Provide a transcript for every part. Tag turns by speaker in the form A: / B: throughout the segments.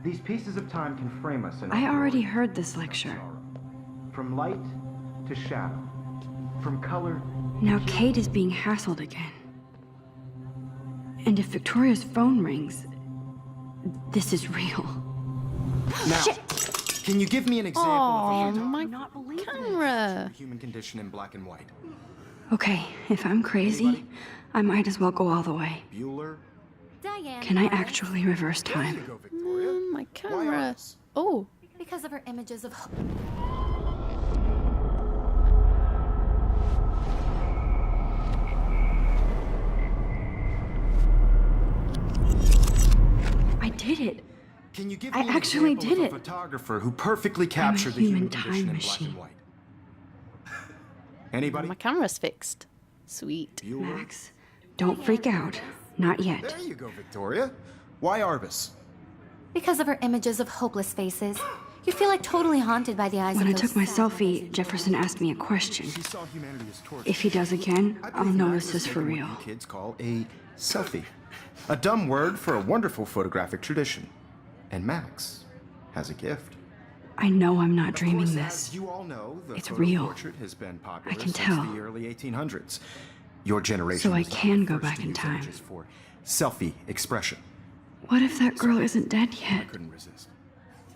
A: These pieces of time can frame us in
B: I already heard this lecture.
A: From light to shadow. From color.
B: Now Kate is being hassled again. And if Victoria's phone rings, this is real.
A: Now,
B: Shit!
A: Can you give me an example of
C: my camera.
A: the human condition in black and white?
B: Okay, if I'm crazy, I might as well go all the way.
A: Bueller?
D: Diane.
B: Can I actually reverse time?
A: Go, Victoria.
C: My camera.
A: Artemis?
C: Oh.
D: Because of her images of
B: I did it.
A: Can you give
B: I
A: me an
B: actually
A: example
B: did
A: of a
B: it.
A: photographer who perfectly captured the human
B: time
A: condition in black
B: machine.
A: and white? Anybody?
C: My camera's fixed. Sweet.
A: Bueller?
B: Max, don't freak out. Not yet.
A: There you go, Victoria. Why Arbus?
D: because of her images of hopeless faces. You feel like totally haunted by the eyes
B: When
D: of
B: I
D: those
B: took my
D: sad
B: selfie,
D: women.
B: Jefferson asked me a question.
A: She saw humanity as torture.
B: If he does again,
A: I
B: I'll
A: believe
B: know
A: Max
B: this is
A: has
B: for
A: taken
B: real.
A: what you kids call a selfie. A dumb word for a wonderful photographic tradition. And Max has a gift.
B: I know I'm not
A: Of
B: dreaming
A: course,
B: this.
A: as you all know, the
B: It's
A: photo
B: real.
A: portrait has been popular
B: I can
A: since
B: tell.
A: the early 1800s. Your generation
B: So I
A: was not
B: can
A: the
B: go
A: first
B: back
A: to
B: in
A: use
B: time.
A: images for selfie expression.
B: What if that girl isn't dead
A: I
B: yet?
A: couldn't resist.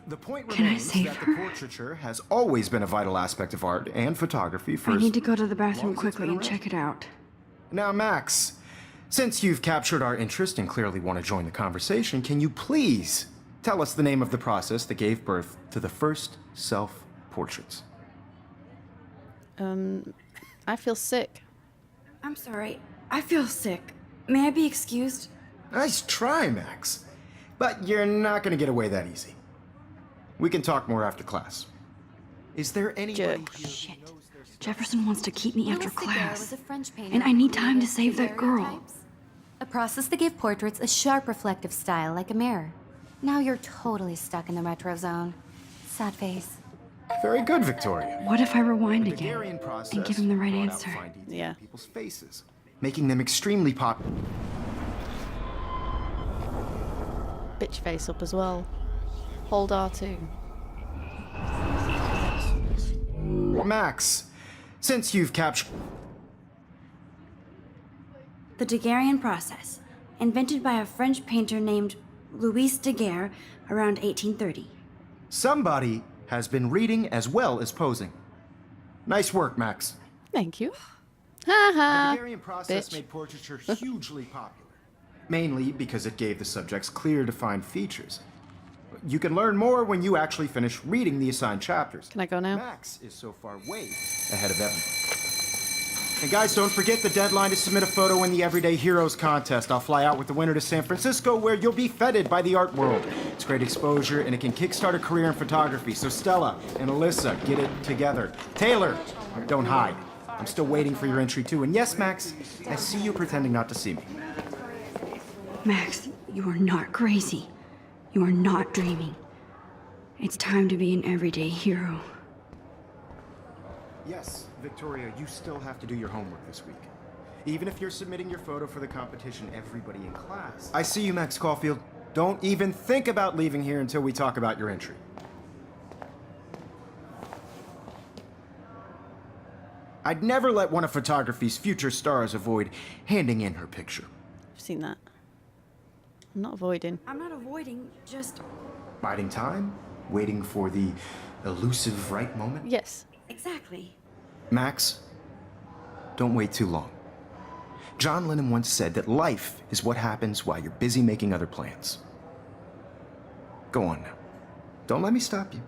A: The point
B: Can I
A: remains
B: save
A: that
B: her?
A: the portraiture has always been a vital aspect of art and photography for
B: I need to go to the
A: as
B: bathroom
A: long as it's
B: quickly
A: been
B: and
A: around.
B: check it out.
A: Now, Max, since you've captured our interest and clearly want to join the conversation, can you please tell us the name of the process that gave birth to the first self-portraits?
C: I feel sick.
B: I'm sorry. I feel sick. May I be excused?
A: Nice try, Max. But you're not going to get away that easy. We can talk more after class. Is there anybody
C: Jerk.
A: here
B: Shit.
A: who knows their...
B: Jefferson wants to keep me after
D: Louis Daguerre
B: class.
D: was a French painter
B: And I need
D: who
B: time to
D: created
B: save that girl.
D: daguerreotypes, a process that gave portraits a sharp reflective style like a mirror. Now you're totally stuck in the retro zone. Sad face.
A: Very good, Victoria.
B: What if I rewind
A: The
B: again
A: Daguerrean process
B: and give him the right
A: brought out
B: answer?
A: fine detail
C: Yeah.
A: in people's faces, making them extremely popular.
C: Bitch face up as well. Hold R2.
A: Max, since you've captured...
E: The Daguerrean process, invented by a French painter named Louis Daguerre around 1830.
A: Somebody has been reading as well as posing. Nice work, Max.
C: Thank you.
A: The
C: Haha.
A: Daguerrean process
C: bitch.
A: made portraiture hugely popular, mainly because it gave the subjects clear, defined features. You can learn more when you actually finish reading the assigned chapters.
C: Can I go now?
A: Max is so far way ahead of Evan. And guys, don't forget the deadline to submit a photo in the Everyday Heroes contest. I'll fly out with the winner to San Francisco, where you'll be feted by the art world. It's great exposure, and it can kickstart a career in photography. So Stella and Alyssa, get it together. Taylor, don't hide. I'm still waiting for your entry too. And yes, Max, I see you pretending not to see me.
B: Max, you are not crazy. You are not dreaming. It's time to be an everyday hero.
A: Yes, Victoria, you still have to do your homework this week. Even if you're submitting your photo for the competition, everybody in class. I see you, Max Caulfield. Don't even think about leaving here until we talk about your entry. I'd never let one of photography's future stars avoid handing in her picture.
C: I've seen that. I'm not avoiding.
E: I'm not avoiding, just
A: Biding time, waiting for the elusive right moment.
C: Yes.
E: exactly.
A: Max, don't wait too long. John Lennon once said that life is what happens while you're busy making other plans. Go on now. Don't let me stop you.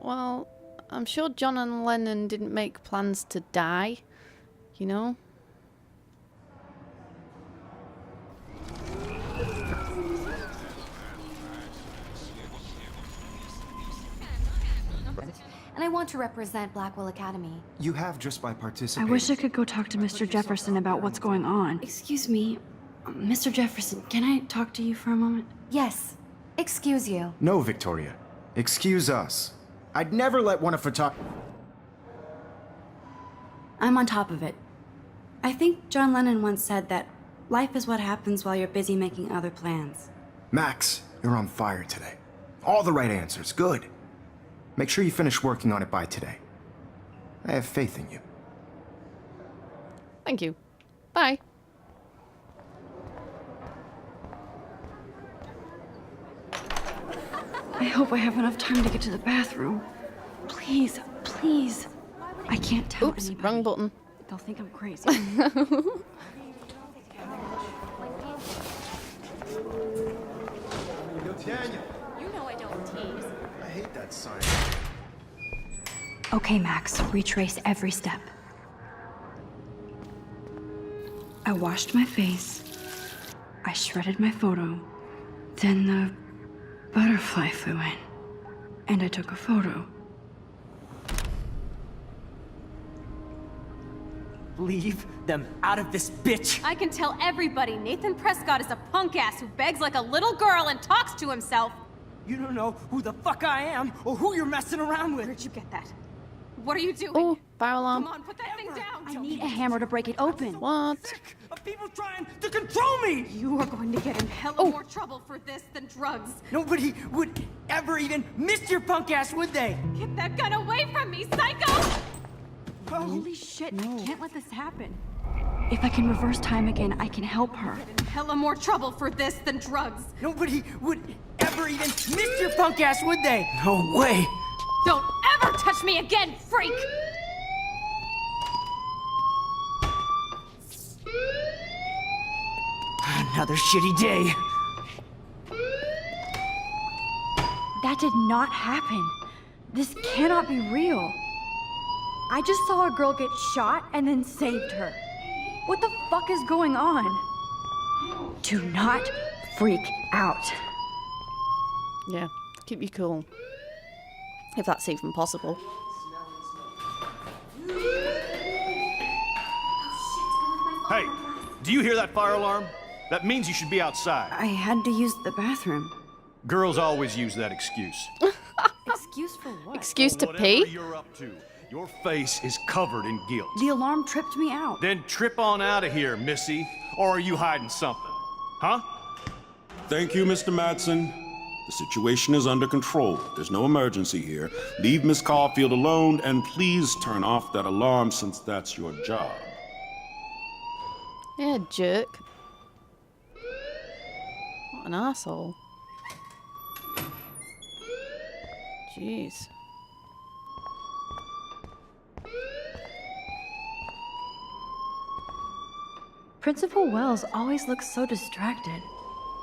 C: Well, I'm sure John and Lennon didn't make plans to die, you know?
D: And I want to represent Blackwell Academy.
A: You have just by
B: I
A: participating.
B: wish I could go talk to Mr. Jefferson about what's going on.
E: Excuse me, Mr. Jefferson, can I talk to you for a moment?
D: Yes. Excuse you.
A: No, Victoria. Excuse us. I'd never let one of
E: I'm on top of it. I think John Lennon once said that life is what happens while you're busy making other plans.
A: Max, you're on fire today. All the right answers, good. Make sure you finish working on it by today. I have faith in you.
C: Thank you. Bye.
B: I hope I have enough time to get to the bathroom. Please, please. I can't tell
C: Oops,
B: anybody.
C: wrong button.
B: They'll think I'm crazy.
A: Daniel,
D: You know I don't tease.
A: I hate that sign.
B: Okay, Max, retrace every step. I washed my face. I shredded my photo. Then the butterfly flew in. And I took a photo.
F: Leave them out of this bitch!
G: I can tell everybody Nathan Prescott is a punk ass who begs like a little girl and talks to himself.
F: You don't know who the fuck I am or who you're messing around with.
G: Where'd you get that? What are you doing?
C: Oh, fire alarm.
G: Come on, put that thing down.
E: I need a hammer to break it open.
C: What?
F: Sick of people trying to control me!
G: You are going to get in hella more trouble for this than drugs.
F: Nobody would ever even miss your punk ass, would they?
G: Get that gun away from me, psycho!
B: Holy shit, I can't let this happen. If I can reverse time again, I can help her.
G: Get in hella more trouble for this than drugs.
F: Nobody would ever even miss your punk ass, would they? No way!
G: Don't ever touch me again, freak!
F: Another shitty day.
B: That did not happen. This cannot be real. I just saw a girl get shot and then saved her. What the fuck is going on? Do not freak out.
C: Yeah, keep you cool. If that's even possible.
H: Hey, do you hear that fire alarm? That means you should be outside.
B: I had to use the bathroom.
H: Girls always use that excuse.
B: Excuse for what?
C: Excuse to
H: Whatever
C: pee?
H: you're up to, your face is covered in guilt.
B: The alarm tripped me out.
H: Then trip on out of here, Missy. Or are you hiding something? Huh?
I: Thank you, Mr. Madsen. The situation is under control. There's no emergency here. Leave Miss Caulfield alone, and please turn off that alarm since that's your job.
C: Yeah, jerk. What an asshole. Jeez.
B: Principal Wells always looks so distracted.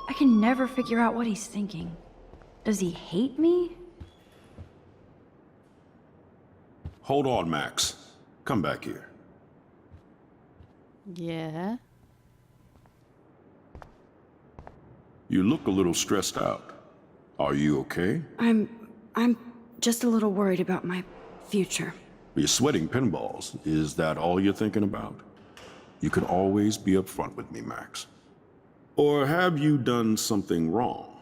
B: I can never figure out what he's thinking. Does he hate me?
I: Hold on, Max. Come back here.
C: Yeah.
I: You look a little stressed out. Are you okay?
B: I'm just a little worried about my future.
I: You're sweating pinballs. Is that all you're thinking about? You can always be upfront with me, Max. Or have you done something wrong?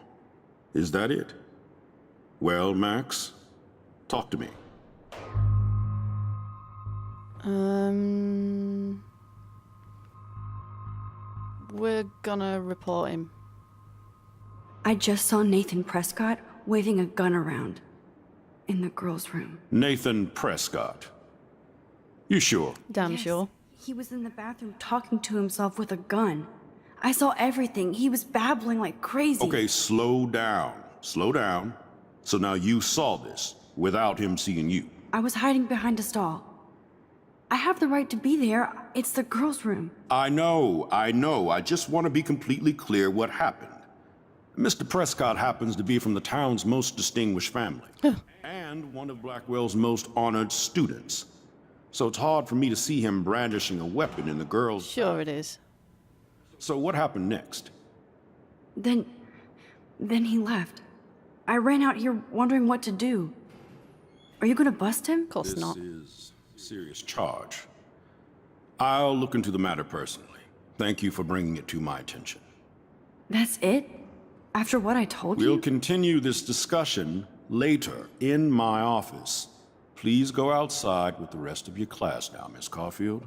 I: Is that it? Well, Max, talk to me.
C: We're gonna report him.
B: I just saw Nathan Prescott waving a gun around in the girls' room.
I: Nathan Prescott. You sure?
C: Damn
B: Yes.
C: sure.
B: He was in the bathroom talking to himself with a gun. I saw everything. He was babbling like crazy.
I: Okay, slow down. Slow down. So now you saw this without him seeing you.
B: I was hiding behind a stall. I have the right to be there. It's the girls' room.
I: I know. I just want to be completely clear what happened. Mr. Prescott happens to be from the town's most distinguished family. And one of Blackwell's most honored students. So it's hard for me to see him brandishing a weapon in the girls'
C: Sure it is.
I: So what happened next?
B: Then he left. I ran out here wondering what to do. Are you gonna bust him?
C: Of course
I: This
C: not.
I: is a serious charge. I'll look into the matter personally. Thank you for bringing it to my attention.
B: That's it? After what I told
I: We'll
B: you?
I: continue this discussion later in my office. Please go outside with the rest of your class now, Miss Caulfield.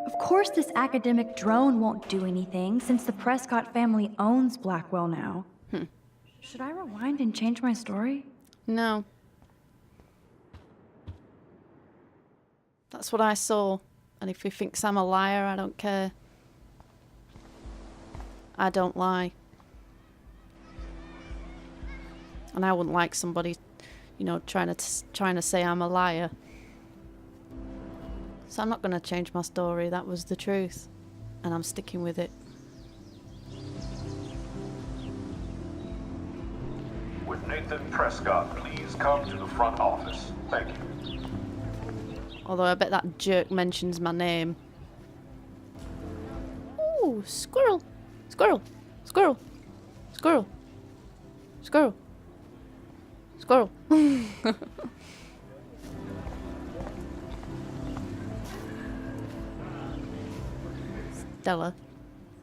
B: Of course this academic drone won't do anything since the Prescott family owns Blackwell now. Should I rewind and change my story?
C: No. That's what I saw. And if he thinks I'm a liar, I don't care. I don't lie. And I wouldn't like somebody, you know, trying to say I'm a liar. So I'm not going to change my story. That was the truth. And I'm sticking with it.
J: With Nathan Prescott, please come to the front office. Thank you.
C: Although I bet that jerk mentions my name. Ooh, squirrel. Squirrel. Squirrel. Squirrel. Squirrel. Squirrel. Stella.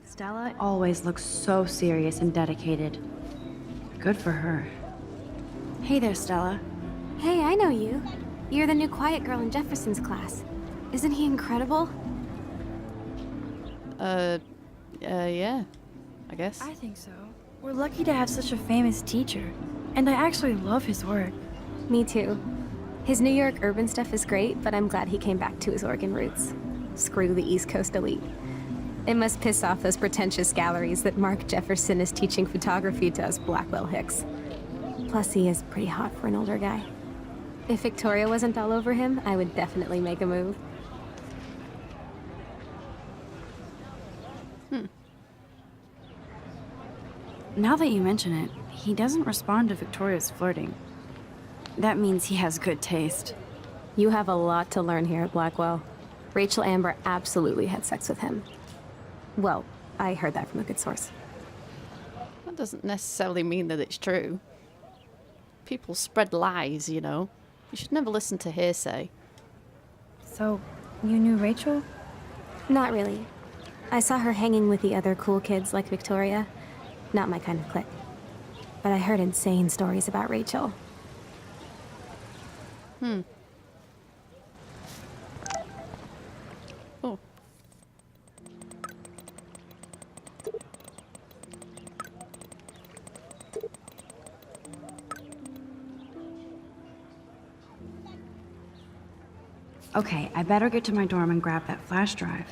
E: Stella always looks so serious and dedicated. Good for her. Hey there, Stella.
K: Hey, I know you. You're the new quiet girl in Jefferson's class. Isn't he incredible?
C: Yeah. I guess.
B: I think so. We're lucky to have such a famous teacher. And I actually love his work.
K: Me too. His New York urban stuff is great, but I'm glad he came back to his Oregon roots. Screw the East Coast elite. It must piss off those pretentious galleries that Mark Jefferson is teaching photography to us Blackwell hicks. Plus, he is pretty hot for an older guy. If Victoria wasn't all over him, I would definitely make a move.
E: Now that you mention it, he doesn't respond to Victoria's flirting. That means he has good taste.
K: You have a lot to learn here at Blackwell. Rachel Amber absolutely had sex with him. Well, I heard that from a good source.
C: That doesn't necessarily mean that it's true. People spread lies, you know. You should never listen to hearsay.
B: So, you knew Rachel?
K: Not really. I saw her hanging with the other cool kids like Victoria. Not my kind of clique. But I heard insane stories about Rachel.
C: Oh.
E: Okay, I better get to my dorm and grab that flash drive.